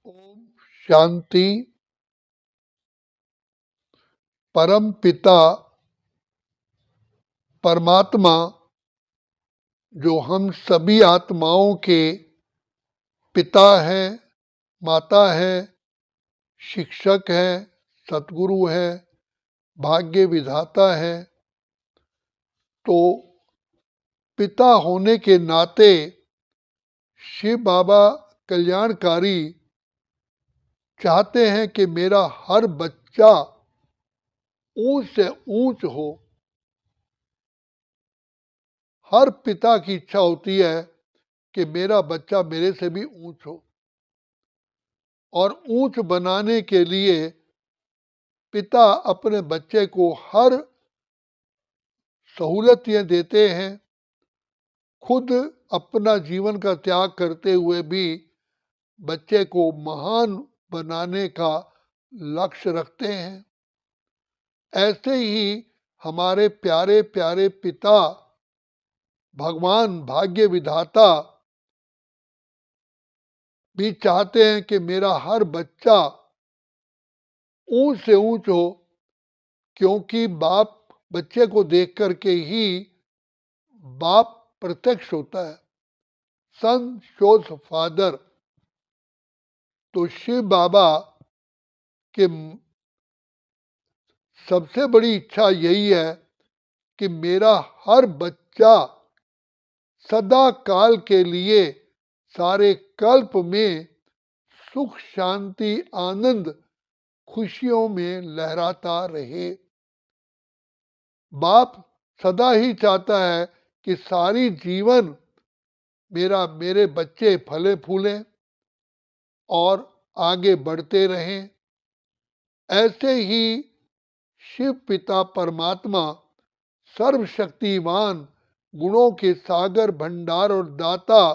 ओम शांति। परम पिता परमात्मा जो हम सभी आत्माओं के पिता है, माता है, शिक्षक है, सतगुरु है, भाग्य विधाता है, तो पिता होने के नाते शिव बाबा कल्याणकारी चाहते हैं कि मेरा हर बच्चा ऊंच से ऊंच हो। हर पिता की इच्छा होती है कि मेरा बच्चा मेरे से भी ऊंच हो, और ऊंच बनाने के लिए पिता अपने बच्चे को हर सहूलतें देते हैं, खुद अपना जीवन का त्याग करते हुए भी बच्चे को महान बनाने का लक्ष्य रखते हैं। ऐसे ही हमारे प्यारे प्यारे पिता भगवान भाग्य विधाता भी चाहते हैं कि मेरा हर बच्चा ऊंच से ऊंच हो, क्योंकि बाप बच्चे को देख करके ही बाप प्रत्यक्ष होता है। सन शोज फादर। तो शिव बाबा के सबसे बड़ी इच्छा यही है कि मेरा हर बच्चा सदा काल के लिए सारे कल्प में सुख शांति आनंद खुशियों में लहराता रहे। बाप सदा ही चाहता है कि सारी जीवन मेरे बच्चे फले फूलें और आगे बढ़ते रहें। ऐसे ही शिव पिता परमात्मा सर्वशक्तिवान, गुणों के सागर, भंडार और दाता,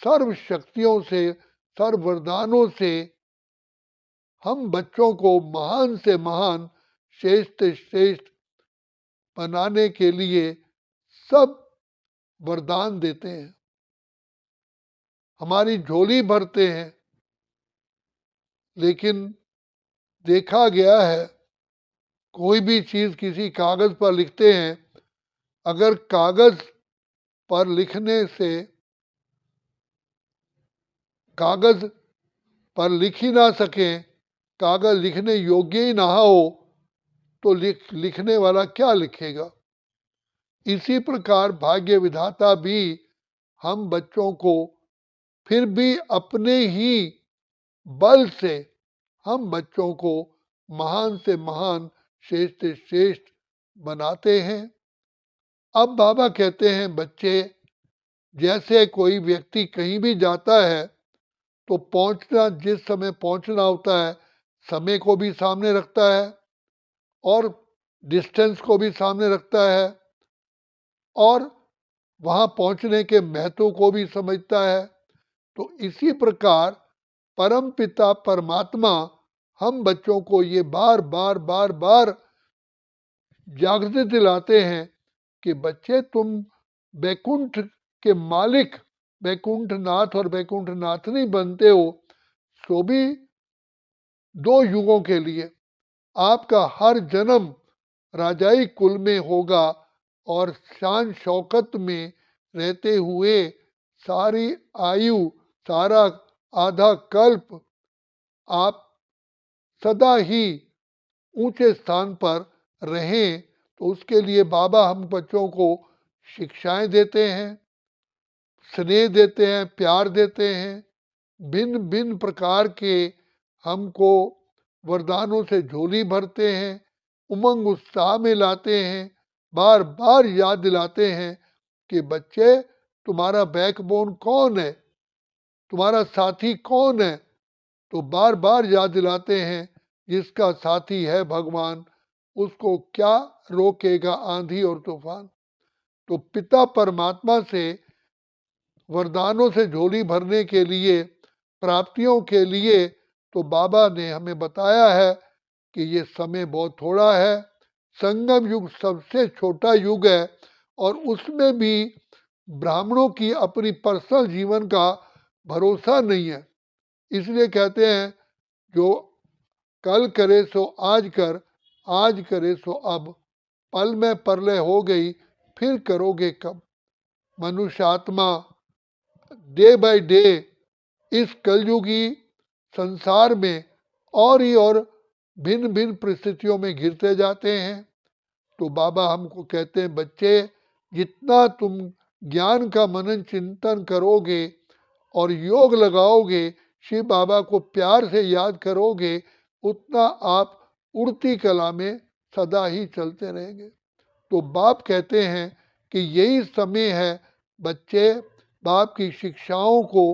सर्व शक्तियों से, सर्व वरदानों से हम बच्चों को महान से महान, श्रेष्ठ से श्रेष्ठ बनाने के लिए सब वरदान देते हैं, हमारी झोली भरते हैं। लेकिन देखा गया है, कोई भी चीज किसी कागज पर लिखते हैं, अगर कागज पर लिखने से कागज पर लिख ही ना सके, कागज लिखने योग्य ही ना हो, तो लिखने वाला क्या लिखेगा। इसी प्रकार भाग्य विधाता भी हम बच्चों को फिर भी अपने ही बल से हम बच्चों को महान से महान, श्रेष्ठ से श्रेष्ठ बनाते हैं। अब बाबा कहते हैं, बच्चे, जैसे कोई व्यक्ति कहीं भी जाता है तो पहुंचना, जिस समय पहुंचना होता है, समय को भी सामने रखता है और डिस्टेंस को भी सामने रखता है और वहां पहुंचने के महत्व को भी समझता है। तो इसी प्रकार परम पिता परमात्मा हम बच्चों को ये बार बार बार बार जागृति दिलाते हैं कि बच्चे, तुम बैकुंठ के मालिक बैकुंठ नाथ और बैकुंठ नाथनी बनते हो, तो भी 2 युगों के लिए। आपका हर जन्म राजाई कुल में होगा और शान शौकत में रहते हुए सारी आयु, सारा आधा कल्प आप सदा ही ऊंचे स्थान पर रहें। तो उसके लिए बाबा हम बच्चों को शिक्षाएं देते हैं, स्नेह देते हैं, प्यार देते हैं, भिन्न भिन्न प्रकार के हमको वरदानों से झोली भरते हैं, उमंग उत्साह में लाते हैं, बार बार याद दिलाते हैं कि बच्चे, तुम्हारा बैकबोन कौन है, तुम्हारा साथी कौन है। तो बार बार याद दिलाते हैं, जिसका साथी है भगवान, उसको क्या रोकेगा आंधी और तूफान। तो पिता परमात्मा से वरदानों से झोली भरने के लिए, प्राप्तियों के लिए, तो बाबा ने हमें बताया है कि ये समय बहुत थोड़ा है। संगम युग सबसे छोटा युग है और उसमें भी ब्राह्मणों की अपनी पर्सनल जीवन का भरोसा नहीं है। इसलिए कहते हैं जो कल करे सो आज कर, आज करे सो अब, पल में परलय हो गई फिर करोगे कब। मनुष्य आत्मा डे बाय डे इस कलयुगी संसार में और ही और भिन्न भिन्न परिस्थितियों में घिरते जाते हैं। तो बाबा हमको कहते हैं बच्चे, जितना तुम ज्ञान का मनन चिंतन करोगे और योग लगाओगे, शिव बाबा को प्यार से याद करोगे, उतना आप उड़ती कला में सदा ही चलते रहेंगे। तो बाप कहते हैं कि यही समय है बच्चे, बाप की शिक्षाओं को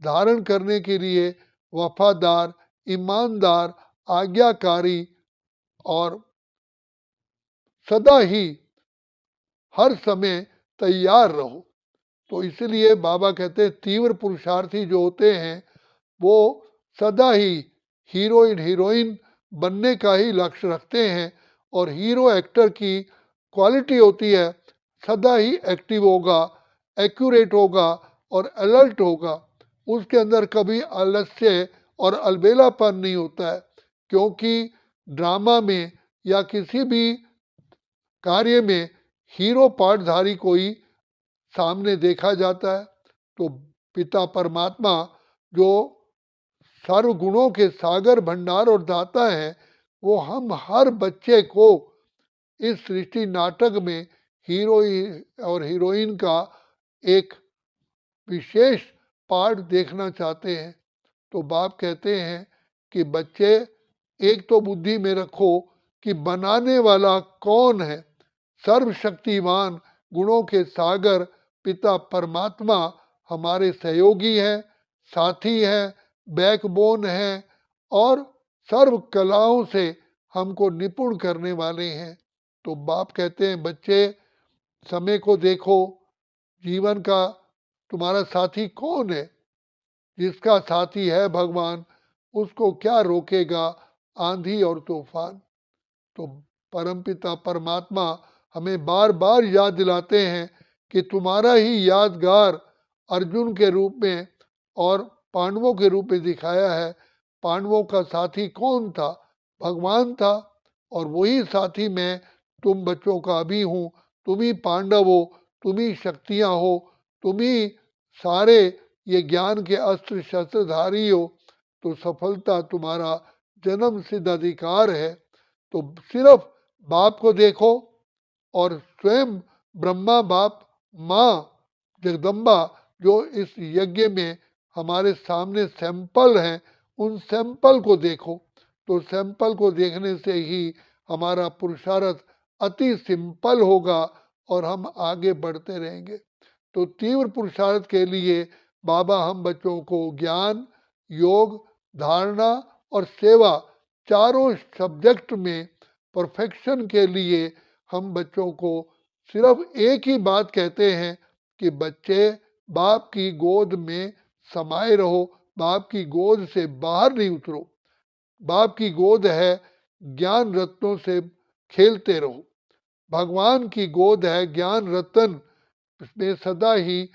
धारण करने के लिए वफादार, ईमानदार, आज्ञाकारी और सदा ही हर समय तैयार रहो। तो इसलिए बाबा कहते हैं तीव्र पुरुषार्थी जो होते हैं वो सदा ही हीरोइन हीरोइन बनने का ही लक्ष्य रखते हैं। और हीरो एक्टर की क्वालिटी होती है सदा ही एक्टिव होगा, एक्यूरेट होगा और अलर्ट होगा। उसके अंदर कभी आलस्य और अलबेलापन नहीं होता है, क्योंकि ड्रामा में या किसी भी कार्य में हीरो पार्टधारी को ही सामने देखा जाता है। तो पिता परमात्मा जो सर्व गुणों के सागर भंडार और दाता है, वो हम हर बच्चे को इस सृष्टि नाटक में हीरो और हीरोइन का एक विशेष पार्ट देखना चाहते हैं। तो बाप कहते हैं कि बच्चे एक तो बुद्धि में रखो कि बनाने वाला कौन है। सर्वशक्तिमान गुणों के सागर पिता परमात्मा हमारे सहयोगी हैं, साथी हैं, बैकबोन हैं और सर्व कलाओं से हमको निपुण करने वाले हैं। तो बाप कहते हैं बच्चे, समय को देखो, जीवन का तुम्हारा साथी कौन है। जिसका साथी है भगवान, उसको क्या रोकेगा आंधी और तूफान। तो परमपिता परमात्मा हमें बार बार याद दिलाते हैं कि तुम्हारा ही यादगार अर्जुन के रूप में और पांडवों के रूप में दिखाया है। पांडवों का साथी कौन था? भगवान था। और वही साथी मैं तुम बच्चों का भी हूँ। तुम ही पांडव हो, तुम ही शक्तियाँ हो, तुम ही सारे ये ज्ञान के अस्त्र शस्त्रधारी हो। तो सफलता तुम्हारा जन्म सिद्ध अधिकार है। तो सिर्फ बाप को देखो और स्वयं ब्रह्मा बाप माँ जगदम्बा जो इस यज्ञ में हमारे सामने सैंपल हैं, उन सैंपल को देखो। तो सैंपल को देखने से ही हमारा पुरुषार्थ अति सिंपल होगा और हम आगे बढ़ते रहेंगे। तो तीव्र पुरुषार्थ के लिए बाबा हम बच्चों को ज्ञान, योग, धारणा और सेवा चारों सब्जेक्ट में परफेक्शन के लिए हम बच्चों को सिर्फ एक ही बात कहते हैं कि बच्चे बाप की गोद में समाये रहो, बाप की गोद से बाहर नहीं उतरो। बाप की गोद है, ज्ञान रत्नों से खेलते रहो। भगवान की गोद है, ज्ञान रत्न में सदा ही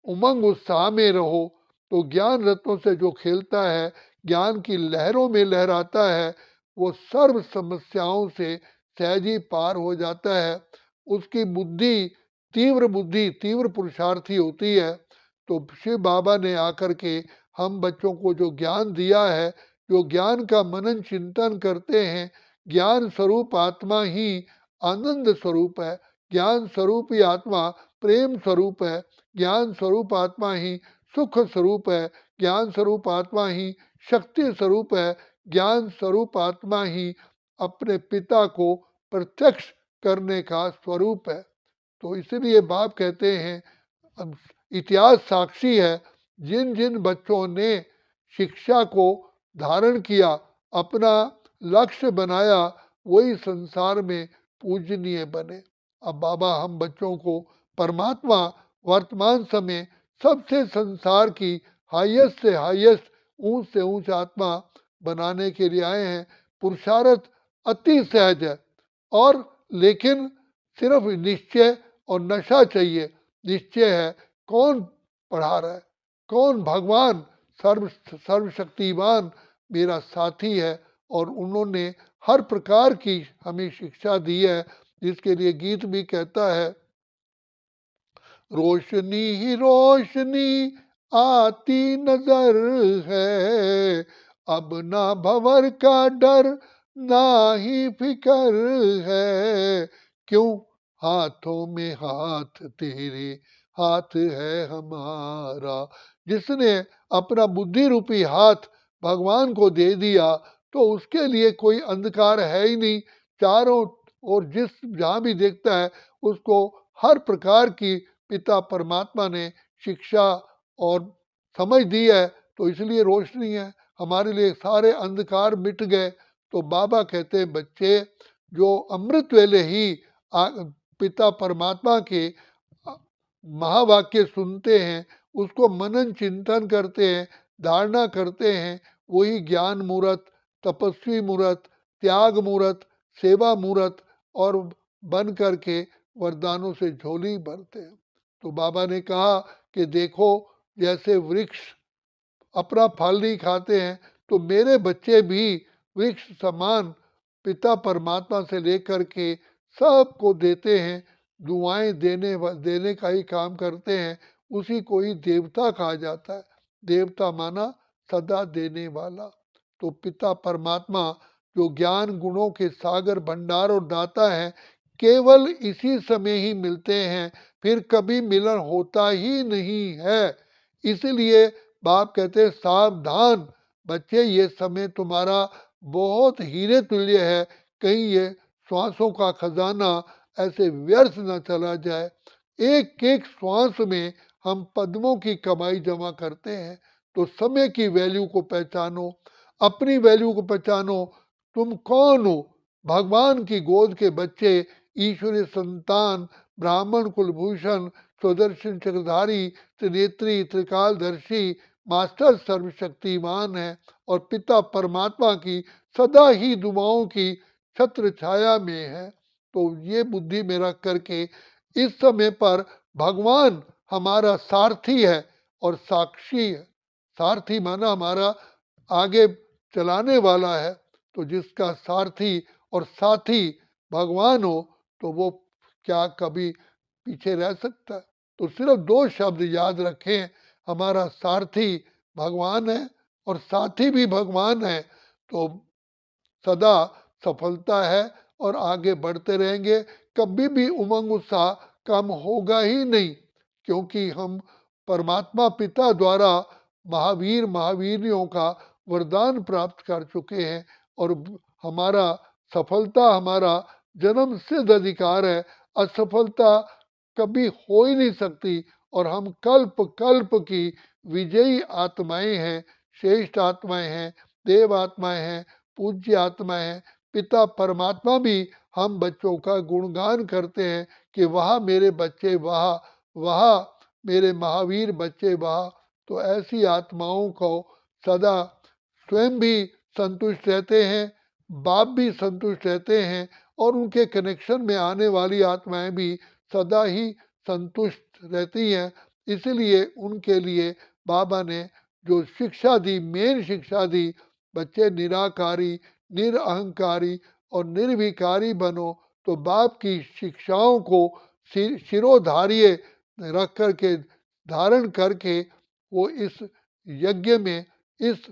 उमंग उत्साह में रहो। तो ज्ञान रत्नों से जो खेलता है, ज्ञान की लहरों में लहराता है, वो सर्व समस्याओं से सहज ही पार हो जाता है। उसकी बुद्धि तीव्र पुरुषार्थी होती है। तो शिव बाबा ने आकर के हम बच्चों को जो ज्ञान दिया है, जो ज्ञान का मनन चिंतन करते हैं, ज्ञान स्वरूप आत्मा ही आनंद स्वरूप है, ज्ञान स्वरूप ही आत्मा प्रेम स्वरूप है, ज्ञान स्वरूप आत्मा ही सुख स्वरूप है, ज्ञान स्वरूप आत्मा ही शक्ति स्वरूप है, ज्ञान स्वरूप आत्मा ही अपने पिता को प्रत्यक्ष करने का स्वरूप है। तो इसलिए बाप कहते हैं, अब इतिहास साक्षी है, जिन जिन बच्चों ने शिक्षा को धारण किया, अपना लक्ष्य बनाया, वही संसार में पूजनीय बने। अब बाबा हम बच्चों को परमात्मा वर्तमान समय सबसे संसार की हाईएस्ट से हाईएस्ट, ऊंच से ऊंच आत्मा बनाने के लिए आए हैं। पुरुषार्थ अति सहज है और लेकिन सिर्फ निश्चय और नशा चाहिए। निश्चय है, कौन पढ़ा रहा है, कौन भगवान सर्वशक्तिमान मेरा साथी है और उन्होंने हर प्रकार की हमें शिक्षा दी है, जिसके लिए गीत भी कहता है, रोशनी ही रोशनी आती नजर है, अब ना भंवर का डर ना ही फिकर है, क्यों हाथों में हाथ तेरे हाथ है हमारा। जिसने अपना बुद्धि रूपी हाथ भगवान को दे दिया तो उसके लिए कोई अंधकार है ही नहीं। चारों ओर जिस जहाँ भी देखता है उसको हर प्रकार की पिता परमात्मा ने शिक्षा और समझ दी है, तो इसलिए रोशनी है हमारे लिए। सारे अंधकार मिट गए। तो बाबा कहते हैं, बच्चे जो अमृत वेले ही पिता परमात्मा के महावाक्य सुनते हैं, उसको मनन चिंतन करते हैं, धारणा करते हैं, वही ज्ञान मूर्त, तपस्वी मूर्त, त्याग मूर्त, सेवा मूर्त और बन करके वरदानों से झोली भरते हैं। तो बाबा ने कहा कि देखो, जैसे वृक्ष अपना फल नहीं खाते हैं, तो मेरे बच्चे भी वृक्ष समान पिता परमात्मा से लेकर के सबको देते हैं, दुआएं देने का ही काम करते हैं। उसी को ही देवता कहा जाता है। देवता माना सदा देने वाला। तो पिता परमात्मा जो ज्ञान गुणों के सागर भंडार और दाता है, केवल इसी समय ही मिलते हैं, फिर कभी मिलन होता ही नहीं है। इसलिए बाप कहते हैं, सावधान बच्चे, ये समय तुम्हारा बहुत हीरे तुल्य है, कहीं ये श्वासों का खजाना ऐसे व्यर्थ न चला जाए। एक एक श्वास में हम पद्मों की कमाई जमा करते हैं। तो समय की वैल्यू को पहचानो, अपनी वैल्यू को पहचानो। तुम कौन हो? भगवान की गोद के बच्चे, ईश्वरीय संतान, ब्राह्मण कुलभूषण, स्वदर्शन चक्रधारी, त्रिनेत्री, त्रिकालदर्शी, मास्टर सर्वशक्तिमान है और पिता परमात्मा की सदा ही दुआओं की छत्र छाया में है। तो ये बुद्धि में रख करके इस समय पर भगवान हमारा सारथी है और साक्षी है। सारथी माना हमारा आगे चलाने वाला है। तो जिसका सारथी और साथी भगवान हो, तो वो क्या कभी पीछे रह सकता है? तो सिर्फ दो शब्द याद रखें, हमारा सारथी भगवान है और साथी भी भगवान है। तो सदा सफलता है और आगे बढ़ते रहेंगे। कभी भी उमंग उत्साह कम होगा ही नहीं, क्योंकि हम परमात्मा पिता द्वारा महावीर महावीरियों का वरदान प्राप्त कर चुके हैं और हमारा सफलता हमारा जन्म सिद्ध अधिकार है। असफलता कभी हो ही नहीं सकती और हम कल्प कल्प की विजयी आत्माएं हैं, श्रेष्ठ आत्माएं हैं, देव आत्माएं हैं, पूज्य आत्माएं हैं। पिता परमात्मा भी हम बच्चों का गुणगान करते हैं कि वह मेरे बच्चे, वह मेरे महावीर बच्चे, वह। तो ऐसी आत्माओं को सदा स्वयं भी संतुष्ट रहते हैं, बाप भी संतुष्ट रहते हैं और उनके कनेक्शन में आने वाली आत्माएं भी सदा ही संतुष्ट रहती हैं। इसलिए उनके लिए बाबा ने जो शिक्षा दी, मेन शिक्षा दी, बच्चे निराकारी, निरअहंकारी और निर्विकारी बनो। तो बाप की शिक्षाओं को शिरोधार्य रख करके, धारण करके वो इस यज्ञ में, इस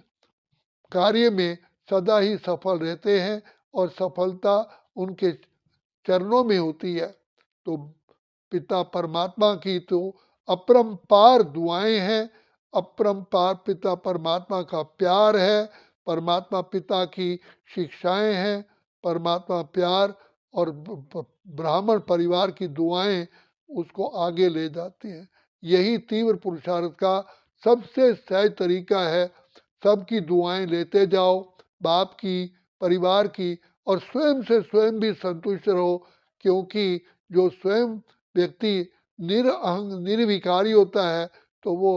कार्य में सदा ही सफल रहते हैं और सफलता उनके चरणों में होती है। तो पिता परमात्मा की तो अपरंपार दुआएं हैं, अपरंपार पिता परमात्मा का प्यार है, परमात्मा पिता की शिक्षाएं हैं, परमात्मा प्यार और ब्राह्मण परिवार की दुआएं उसको आगे ले जाती हैं। यही तीव्र पुरुषार्थ का सबसे सहज तरीका है। सबकी दुआएं लेते जाओ, बाप की, परिवार की, और स्वयं से स्वयं भी संतुष्ट रहो, क्योंकि जो स्वयं व्यक्ति निर्विकारी होता है तो वो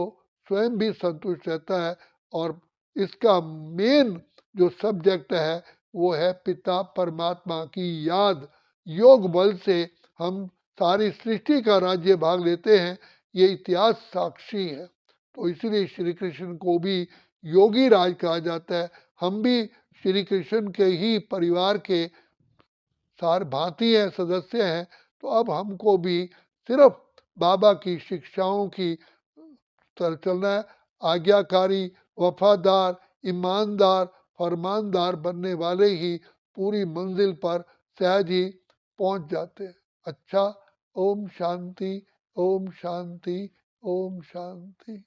स्वयं भी संतुष्ट रहता है। और इसका मेन जो सब्जेक्ट है वो है पिता परमात्मा की याद। योग बल से हम सारी सृष्टि का राज्य भाग लेते हैं, ये इतिहास साक्षी है। तो इसलिए श्री कृष्ण को भी योगी राज कहा जाता है। हम भी श्री कृष्ण के ही परिवार के सार भांति हैं, सदस्य हैं। तो अब हमको भी सिर्फ बाबा की शिक्षाओं की तर चलना है। आज्ञाकारी, वफादार, ईमानदार, फरमानदार बनने वाले ही पूरी मंजिल पर सहज ही पहुंच जाते हैं। अच्छा, ओम शांति, ओम शांति, ओम शांति।